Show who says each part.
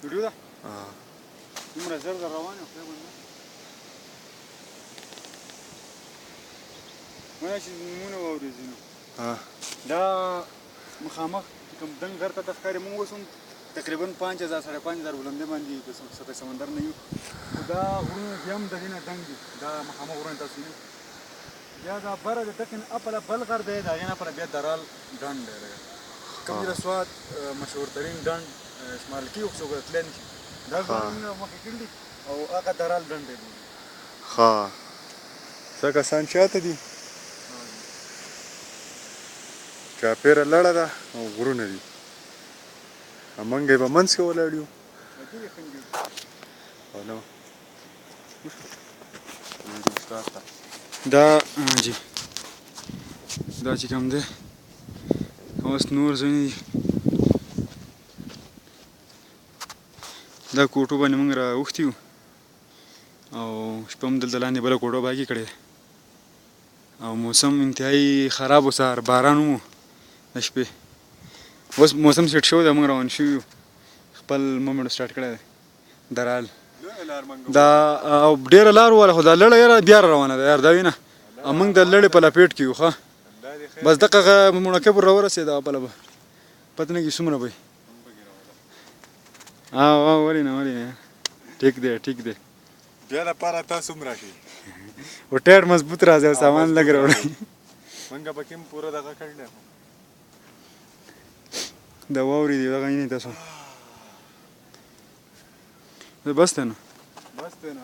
Speaker 1: ویډیو ده دومره زر زر روان یم خدای بنده وایه چې نومونه واورېږي نو دا مخامخ چې کوم دنګ غر ته ته ښکاري موږ اوس هم تقریبا 5000 5000 بلندۍ باندې په سطح سمندر نه یو خو دا غرونه بیا هم د دې نه دنګ دي دا مخامخ غرونه تاسو وینئ بیا دا بره د دقې نه اپله بل غر دی د هغې نه اپله بیا درال ډنډ دی کوم چې د سوات مشهورترین ډنډ شمال کې څوک تللی نه شي دا ځوانونه مخکې کړي دي او هغه درال ډنډ دی
Speaker 2: ښه څه کسان شاته دي چاپېره لړه ده او غرونه دي موږ یې په منځ کې ولاړ یو
Speaker 1: دا جی دا چې کوم دی اوس نور ځایونه دي دا کوټو باندې موږ را اوښتي یو او شپه هم دلته لاندې بله کوټه باقي کړې او موسم انتهایي خراب و سهار باران هم و د شپې اوس موسم سیټ شوی دی موږ روان شوي یو خپل مومنټ سټارټ کړی دی درال دا او ډېره لار وواله خو دا لړه یاره بیا روانه ده یار دا وینه موږ د لړې په لپیټ کې یو ښه بس دغه مڼکۍ پر راورسېده بله به پته نه کېږي څومره به وي ولې نه ټیک دی ټیک دی
Speaker 2: بیا لپاره تاسو هم راشئ
Speaker 1: و ټایر مضبوط راځي او سامان لږ راوړئ
Speaker 2: موږ پکې هم پوره دغه کړی دی
Speaker 1: دا واورې دي دغه وینئ تاسو بس دی نو